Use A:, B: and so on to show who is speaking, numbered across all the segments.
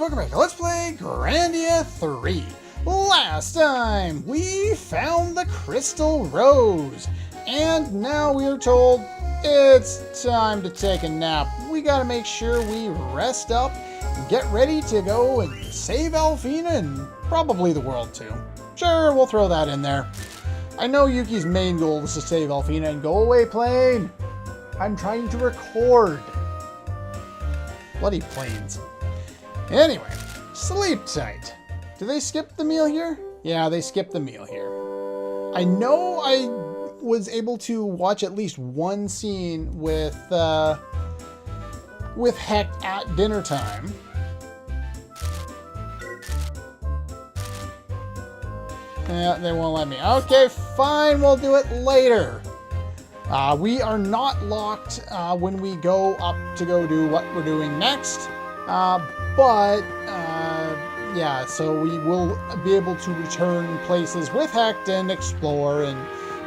A: welcome back to Let's Play Grandia 3. Last time, we found the Crystal Rose, and now we are told it's time to take a nap. We gotta make sure we rest up and get ready to go and save Alfina and probably the world too. Sure, we'll throw that in there. I know Yuki's main goal is to save Alfina and go away, plane. I'm trying to record. Bloody planes. Anyway, sleep tight. Do they skip the meal here? Yeah, they skipped the meal here. I know I was able to watch at least one scene with Heck at dinner time. Yeah, they won't let me. Okay, fine, we'll do it later. We are not locked when we go up to go do what we're doing next. Yeah, so we will be able to return places with Hecht and explore and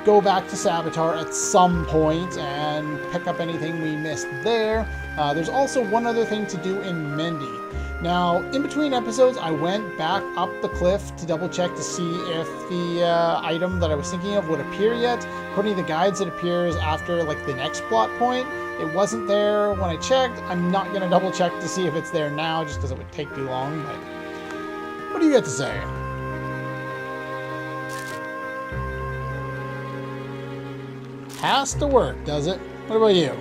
A: go back to Saboteur at some point and pick up anything we missed there. There's also one other thing to do in Mendy. Now, in between episodes, I went back up the cliff to double check to see if the item that I was thinking of would appear yet. According to the guides, it appears after like the next plot point. It wasn't there when I checked. I'm not going to double check to see if it's there now just because it would take too long. But what do you got to say? Has to work, does it? What about you?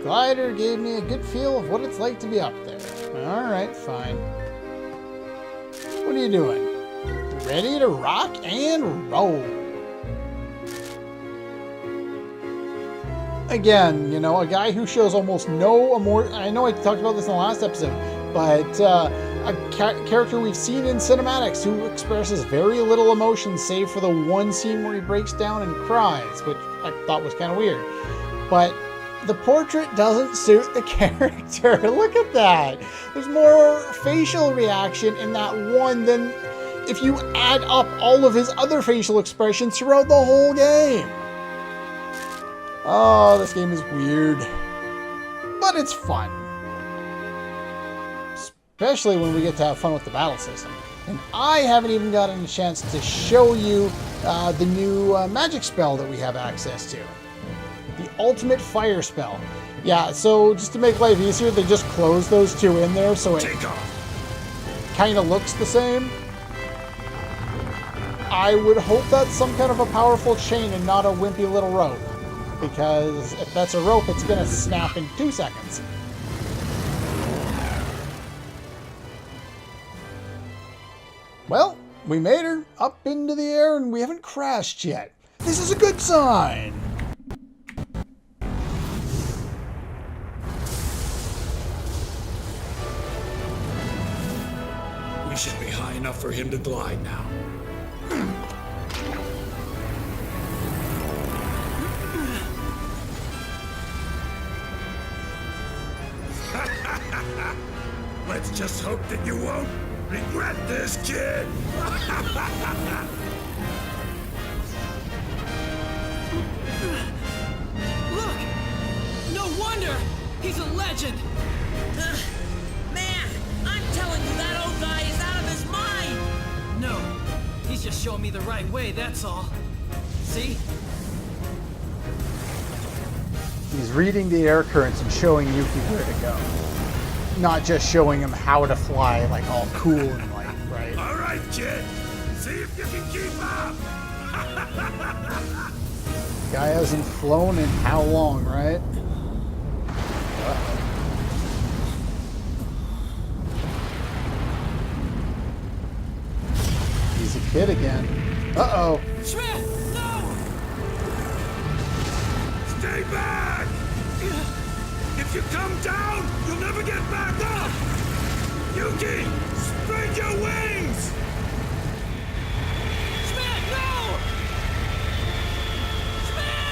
A: Glider gave me a good feel of what it's like to be up there. Alright, fine. What are you doing? Ready to rock and roll. Again, you know, a guy who shows almost no emotion. I know I talked about this in the last episode, but a character we've seen in cinematics who expresses very little emotion save for the one scene where he breaks down and cries, which I thought was kind of weird. But the portrait doesn't suit the character. Look at that. There's more facial reaction in that one than if you add up all of his other facial expressions throughout the whole game. Oh, this game is weird. But it's fun. Especially when we get to have fun with the battle system. And I haven't even gotten a chance to show you the new magic spell that we have access to. The ultimate fire spell. Yeah, so just to make life easier, they just close those two in there so it kind of looks the same. I would hope that's some kind of a powerful chain and not a wimpy little rope. Because if that's a rope, it's going to snap in 2 seconds. Well, we made her up into the air and we haven't crashed yet. This is a good sign.
B: We should be high enough for him to glide now. Let's just hope that you won't regret this, kid!
C: Look! No wonder! He's a legend!
D: Man, I'm telling you, that old guy is out of his mind!
C: No, he's just showing me the right way, that's all. See?
A: He's reading the air currents and showing Yuki where to go. Not just showing him how to fly, like all cool and like, right?
B: All right, kid. See if you can keep up.
A: Guy hasn't flown in how long, right? He's a kid again. Uh-oh.
C: Schmidt, no!
B: Stay back! If you come down, you'll never get back up! Yuki, spread your wings!
C: Schmidt, no! Schmidt!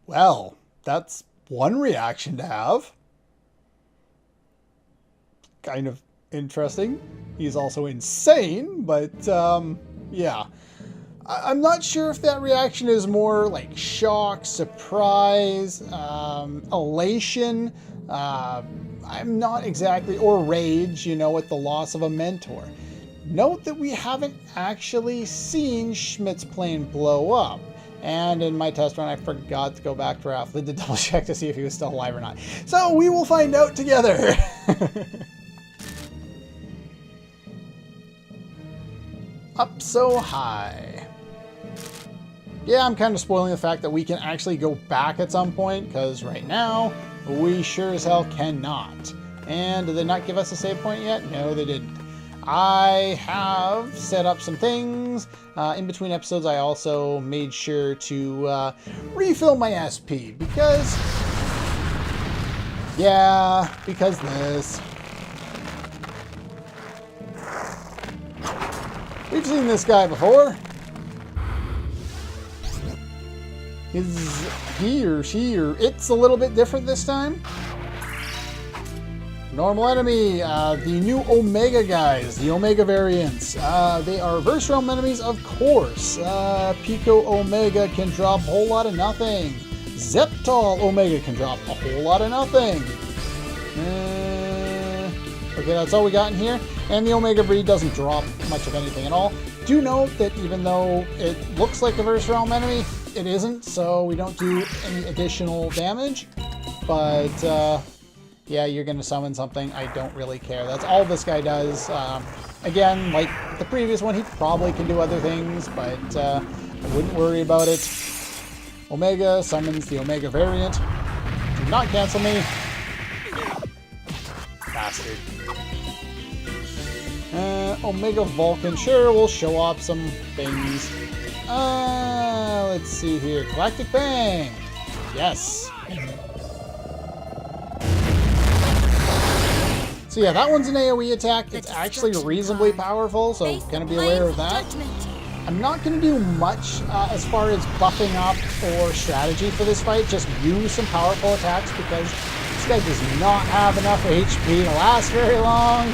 A: Well, that's one reaction to have. Kind of interesting. He's also insane, but yeah. I'm not sure if that reaction is more like shock, surprise, elation. I'm not exactly, or rage, you know, at the loss of a mentor. Note that we haven't actually seen Schmidt's plane blow up. And in my test run, I forgot to go back to Ralph to double check to see if he was still alive or not. So we will find out together. Up so high. Yeah, I'm kind of spoiling the fact that we can actually go back at some point, because right now, we sure as hell cannot. And did they not give us a save point yet? No, they didn't. I have set up some things. In between episodes, I also made sure to refill my SP, because... yeah, because this. We've seen this guy before. Is he or she or it's a little bit different this time? Normal enemy, the new Omega guys, the Omega variants. They are verse realm enemies, of course. Pico Omega can drop a whole lot of nothing. Zeptol Omega can drop a whole lot of nothing. Okay, that's all we got in here. And the Omega breed doesn't drop much of anything at all. Do note that even though it looks like a verse realm enemy, it isn't, so we don't do any additional damage. But, yeah, you're going to summon something. I don't really care. That's all this guy does. Again, like the previous one, he probably can do other things, but I wouldn't worry about it. Omega summons the Omega variant. Do not cancel me. Bastard. Omega Vulcan. Sure, we'll show off some things. Let's see here. Galactic Bang. Yes. So yeah, that one's an AoE attack. It's actually reasonably powerful, so gonna be aware of that. I'm not gonna do much as far as buffing up or strategy for this fight. Just use some powerful attacks because this guy does not have enough HP to last very long.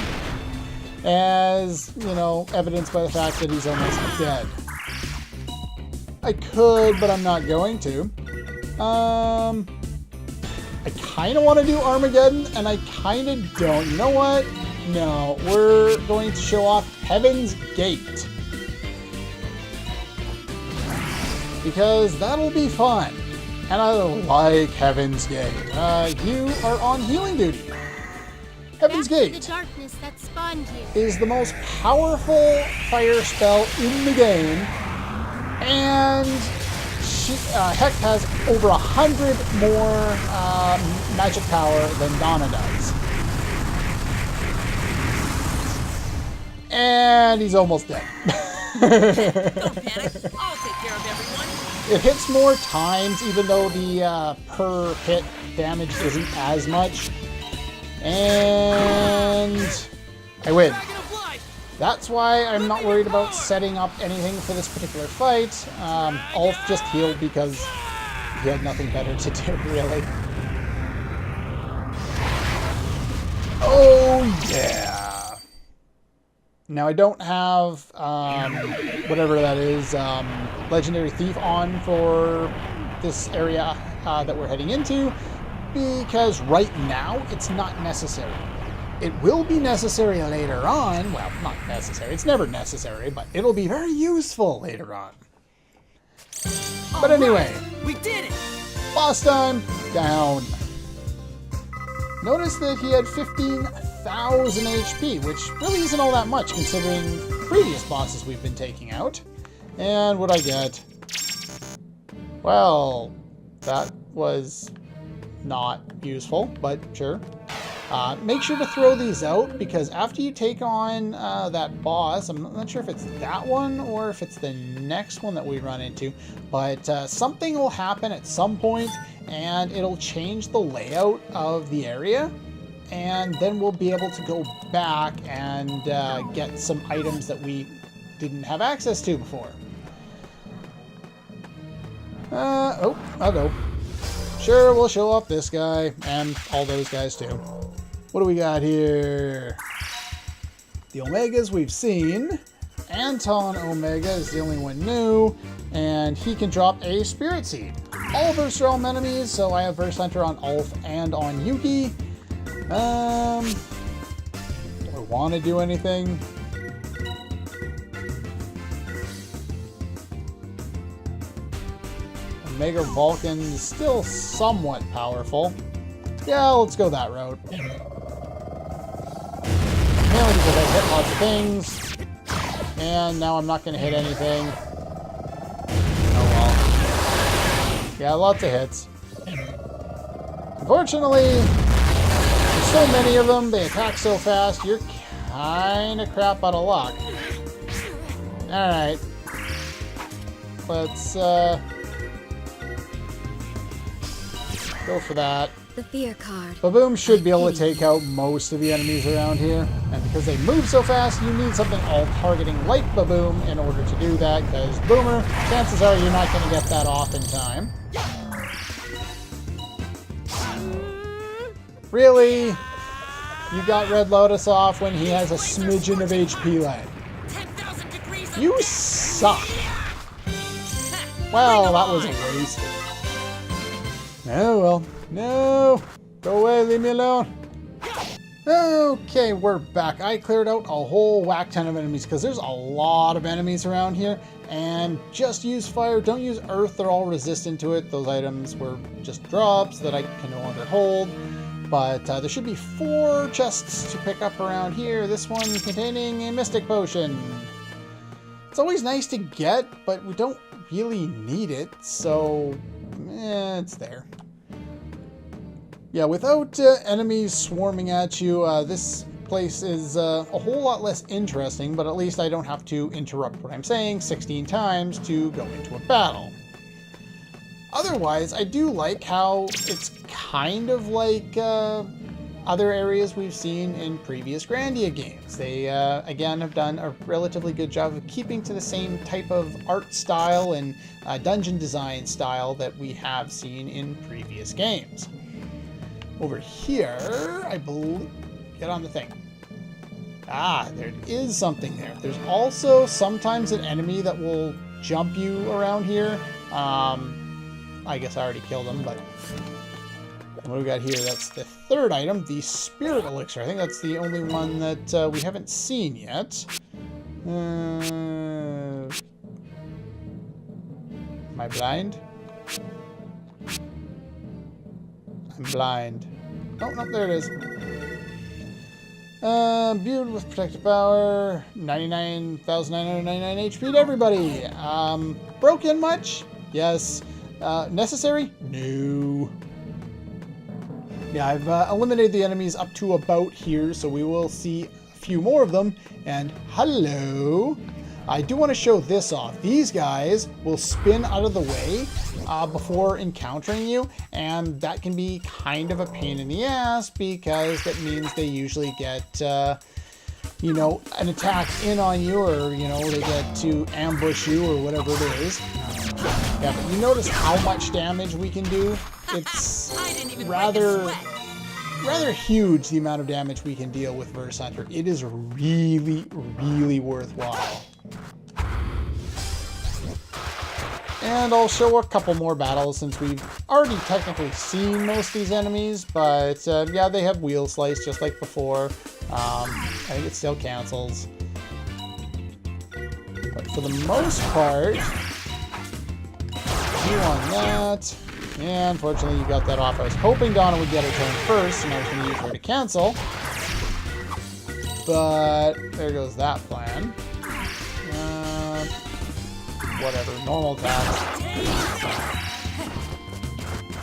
A: As, you know, evidenced by the fact that he's almost dead. I could, but I'm not going to. I kind of want to do Armageddon, and I kind of don't. You know what? No, we're going to show off Heaven's Gate. Because that'll be fun. And I like Heaven's Gate. You are on healing duty. Heaven's Gate
E: the darkness that spawned you
A: is the most powerful fire spell in the game, and Heck has over 100 more magic power than Donna does. And he's almost dead.
D: Don't panic. I'll take care of everyone.
A: It hits more times, even though the per hit damage isn't as much. And I win. That's why I'm not worried about setting up anything for this particular fight. Ulf just healed because he had nothing better to do, really. Oh, yeah. Now, I don't have, whatever that is, Legendary Thief on for this area that we're heading into, because right now it's not necessary. It will be necessary later on. Well, not necessary. It's never necessary, but it'll be very useful later on. But anyway,
C: We did it!
A: boss time down. Notice that he had 15,000 HP, which really isn't all that much considering previous bosses we've been taking out. And what I get? Well, that was not useful, but sure. Make sure to throw these out, because after you take on that boss, I'm not sure if it's that one or if it's the next one that we run into, but something will happen at some point and it'll change the layout of the area. and then we'll be able to go back and get some items that we didn't have access to before. Oh, I'll go. Sure, we'll show off this guy, and all those guys too. What do we got here? The Omegas we've seen. Anton Omega is the only one new, and he can drop a Spirit Seed. All Burst Realm enemies, so I have Burst Hunter on Ulf and on Yuki. Do I want to do anything? Omega Vulcan is still somewhat powerful. Yeah, let's go that route. Mainly because I hit lots of things. And now I'm not going to hit anything. Oh well. Yeah, lots of hits. Unfortunately, there's so many of them, they attack so fast, you're kind of crap out of luck. Alright. Let's go for that.
E: The fear card.
A: Baboom should be able to take out most of the enemies around here. And because they move so fast, you need something all targeting like Baboom in order to do that, because Boomer, chances are you're not going to get that off in time. Really? You got Red Lotus off when he has a smidgen of HP left. You suck. Well, that was a waste. Oh well. No! Go away, leave me alone. Okay, we're back. I cleared out a whole whack ton of enemies because there's a lot of enemies around here. And just use fire, don't use earth, they're all resistant to it. Those items were just drops that I can no longer hold. But there should be 4 chests to pick up around here. This one containing a Mystic Potion. It's always nice to get, but we don't really need it, so it's there. Yeah, without enemies swarming at you, this place is a whole lot less interesting, but at least I don't have to interrupt what I'm saying 16 times to go into a battle. Otherwise, I do like how it's kind of like other areas we've seen in previous Grandia games. They, again, have done a relatively good job of keeping to the same type of art style and dungeon design style that we have seen in previous games. Over here, I believe... Get on the thing. Ah, there is something there. There's also sometimes an enemy that will jump you around here. I guess I already killed him, but... What do we got here? That's the 3rd item, the Spirit Elixir. I think that's the only one that we haven't seen yet. Am I blind? I'm blind. Oh, no, there it is. Imbued with protective power, 99,999 HP to everybody. Broken much? Yes. Necessary? No. Yeah, I've eliminated the enemies up to about here, so we will see a few more of them. And hello. I do want to show this off. These guys will spin out of the way before encountering you, and that can be kind of a pain in the ass because that means they usually get, you know, an attack in on you, or, you know, they get to ambush you or whatever it is. Yeah, but you notice how much damage we can do? It's rather huge, the amount of damage we can deal with Verse Hunter. It is really, really worthwhile. And I'll show a couple more battles since we've already technically seen most of these enemies, but yeah, they have Wheel Slice just like before. I think it still cancels. But for the most part, you on that. And unfortunately, you got that off. I was hoping Donna would get her turn first, and I was going to use her to cancel. But there goes that plan. Whatever, normal attacks.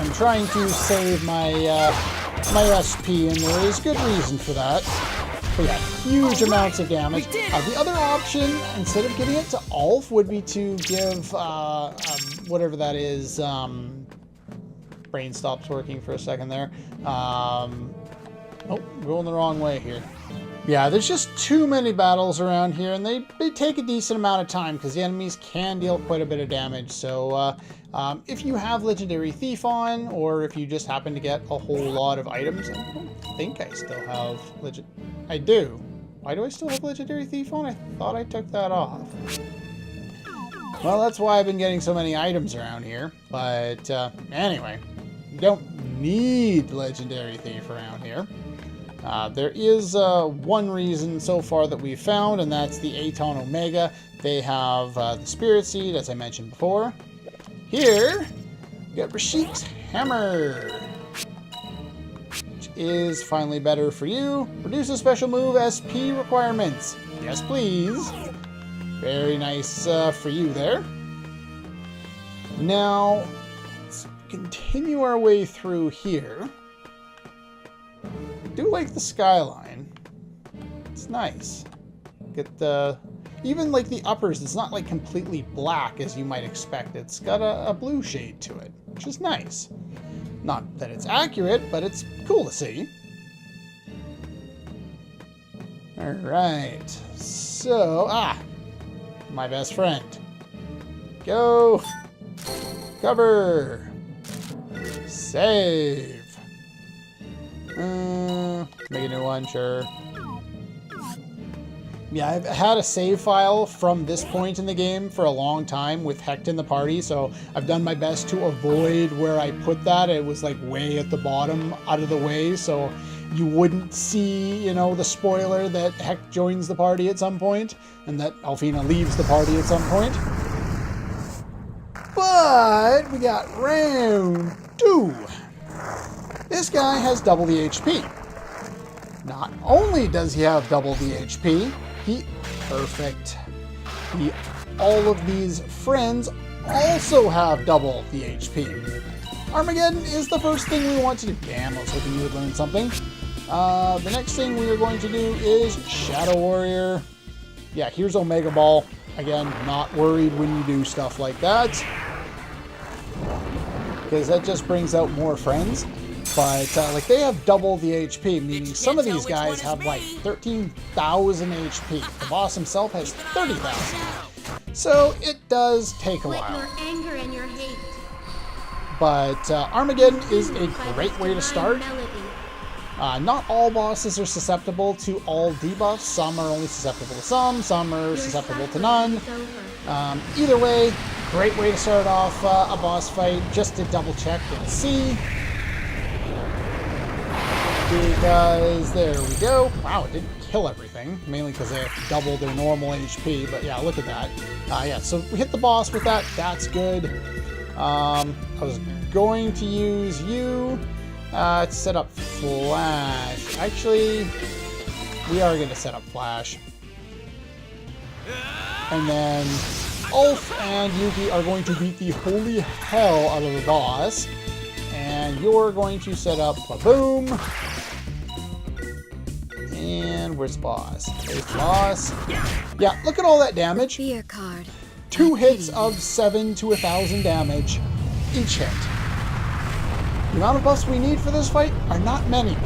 A: I'm trying to save my my SP, and there is good reason for that. But yeah, huge amounts of damage. The other option, instead of giving it to Ulf, would be to give whatever that is. Brain stops working for a second there. Oh, going the wrong way here. Yeah, there's just too many battles around here, and they take a decent amount of time because the enemies can deal quite a bit of damage. So if you have Legendary Thief on, or if you just happen to get a whole lot of items, I don't think I still have I do. Why do I still have Legendary Thief on? I thought I took that off. Well, that's why I've been getting so many items around here. But anyway, you don't need Legendary Thief around here. There is one reason so far that we've found, and that's the Aton Omega. They have the Spirit Seed, as I mentioned before. Here, we got Rashik's Hammer, which is finally better for you. Reduces special move SP requirements. Yes, please. Very nice for you there. Now, let's continue our way through here. I do like the skyline. It's nice. Get the... Even like the uppers, it's not like completely black as you might expect. It's got a blue shade to it, which is nice. Not that it's accurate, but it's cool to see. Alright. So, my best friend. Go! Cover! Save! Make a new one, sure. Yeah, I've had a save file from this point in the game for a long time with Hecht in the party, so I've done my best to avoid where I put that. It was like way at the bottom, out of the way, so you wouldn't see, you know, the spoiler that Hecht joins the party at some point, and that Alfina leaves the party at some point. But we got round 2. This guy has double the HP. Not only does he have double the HP, perfect. All of these friends also have double the HP. Armageddon is the first thing we want to do. Damn, I was hoping you would learn something. The next thing we are going to do is Shadow Warrior. Yeah, here's Omega Ball. Again, not worried when you do stuff like that, because that just brings out more friends. But like they have double the HP, meaning some of these guys have like 13,000 HP. The boss himself has 30,000. So it does take a while.
E: Your anger and your hate.
A: But Armageddon is a great way to start. Not all bosses are susceptible to all debuffs. Some are only susceptible to some are susceptible to none. Either way, great way to start off a boss fight, just to double check and see. Because there we go. Wow, it didn't kill everything, mainly because they have double their normal HP. But yeah, look at that. Yeah, so we hit the boss with that. That's good. I was going to use you to set up Flash. Actually, we are going to set up Flash. And then Ulf and Yuki are going to beat the holy hell out of the boss. And you're going to set up Boom. And where's the boss? There's the boss. Yeah, look at all that damage.
E: Fear card.
A: 2 hits of 7 to 1,000 damage each hit. The amount of buffs we need for this fight are not many.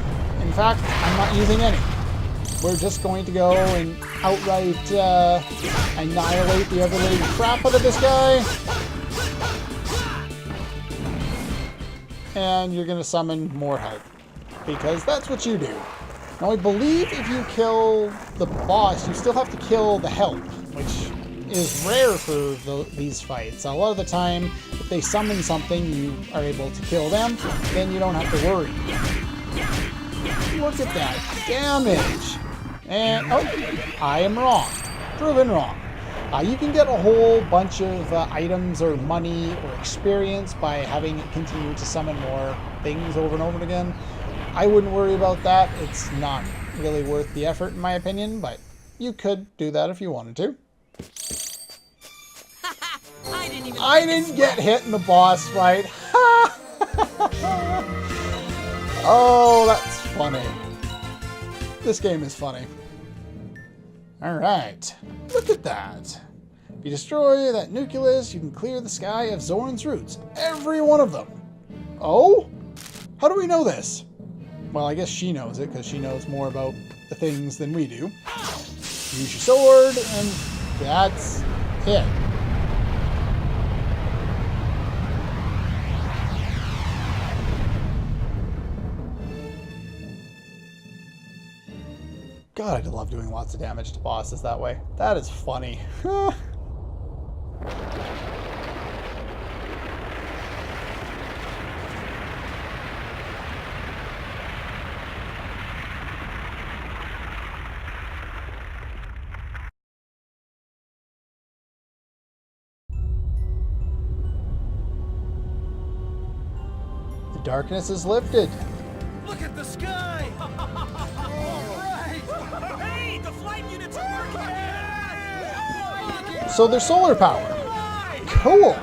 A: In fact, I'm not using any. We're just going to go and outright annihilate the ever-living crap out of this guy. And you're going to summon more help, because that's what you do. Now, I believe if you kill the boss, you still have to kill the help, which is rare for these fights. A lot of the time, if they summon something, you are able to kill them, then you don't have to worry. Look at that damage! And, oh, I am wrong. Proven wrong. You can get a whole bunch of items or money or experience by having it continue to summon more things over and over again. I wouldn't worry about that. It's not really worth the effort, in my opinion, but you could do that if you wanted to. I didn't get hit in the boss fight. Oh, that's funny. This game is funny. Alright, look at that. If you destroy that nucleus, you can clear the sky of Zoran's roots. Every one of them. Oh? How do we know this? Well, I guess she knows it, because she knows more about the things than we do. Use your sword, and that's it. God, I love doing lots of damage to bosses that way. That is funny. The darkness is lifted.
C: Look at the sky! Alright! Hey, the flight units are working!
A: So they're solar powered. Cool.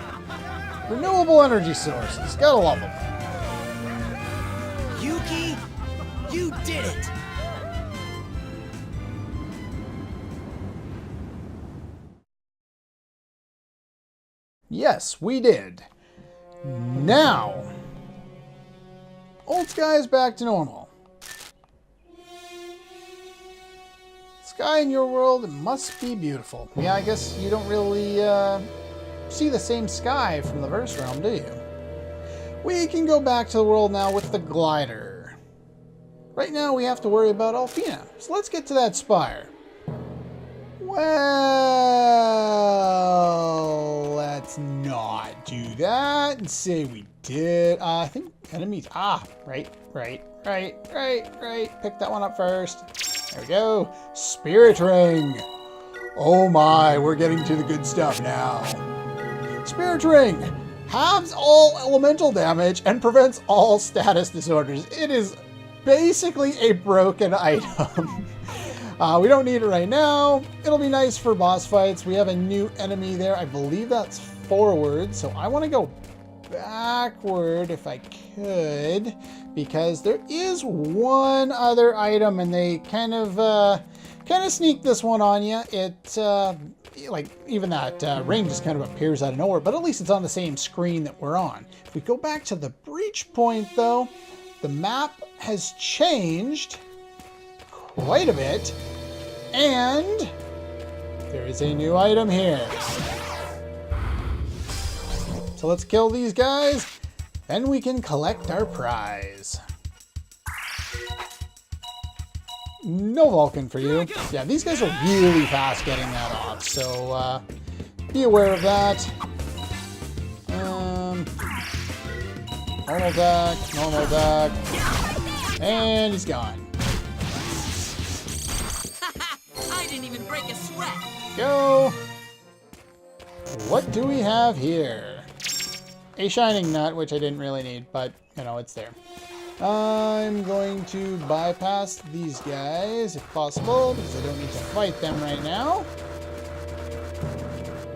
A: Renewable energy sources. Gotta love them.
C: Yuki, you did it!
A: Yes, we did. Now, old sky is back to normal. Sky in your world must be beautiful. Yeah, I guess you don't really see the same sky from the verse realm, do you? We can go back to the world now with the glider. Right now we have to worry about Alfina, so let's get to that spire. Well, let's not do that and say we did. I think enemies. Right. Pick that one up first. There we go. Spirit ring. Oh my, we're getting to the good stuff now. Spirit ring halves all elemental damage and prevents all status disorders. It is basically a broken item. We don't need it right now. It'll be nice for boss fights. We have a new enemy there. I believe that's forward, so I want to go backward if I could, because there is one other item, and they kind of sneak this one on you. It like even that ring just kind of appears out of nowhere, but at least it's on the same screen that we're on. If we go back to the breach point, though, the map has changed quite a bit, and there is a new item here. So let's kill these guys, then we can collect our prize. No Vulcan for you. Yeah, these guys are really fast getting that off, so be aware of that. Normal attack, and he's gone.
D: I didn't even break a sweat.
A: Go. What do we have here? A shining nut, which I didn't really need, but you know, it's there. I'm going to bypass these guys if possible, because I don't need to fight them right now.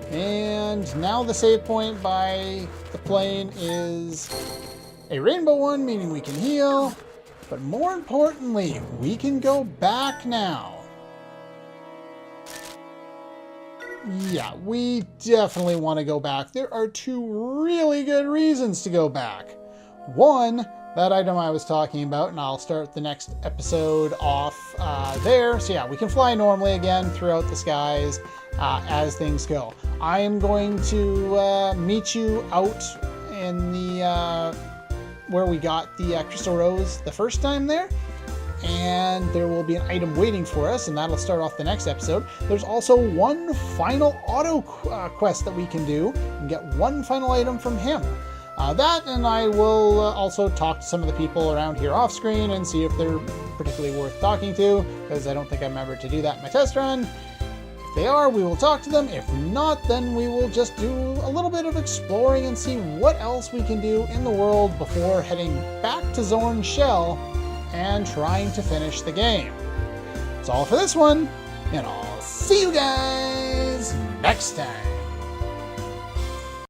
A: And now the save point by the plane is a rainbow one, meaning we can heal. But more importantly, we can go back now. Yeah, we definitely want to go back. There are two really good reasons to go back. One, that item I was talking about, and I'll start the next episode off there. So yeah, we can fly normally again throughout the skies as things go. I am going to meet you out in the where we got the crystal rose the first time there. And there will be an item waiting for us, and that'll start off the next episode. There's also one final auto quest that we can do and get one final item from him. That, and I will also talk to some of the people around here off screen and see if they're particularly worth talking to, because I don't think I remembered to do that in my test run. If they are, we will talk to them. If not, then we will just do a little bit of exploring and see what else we can do in the world before heading back to Zorn's Shell and trying to finish the game. That's all for this one, and I'll see you guys next time.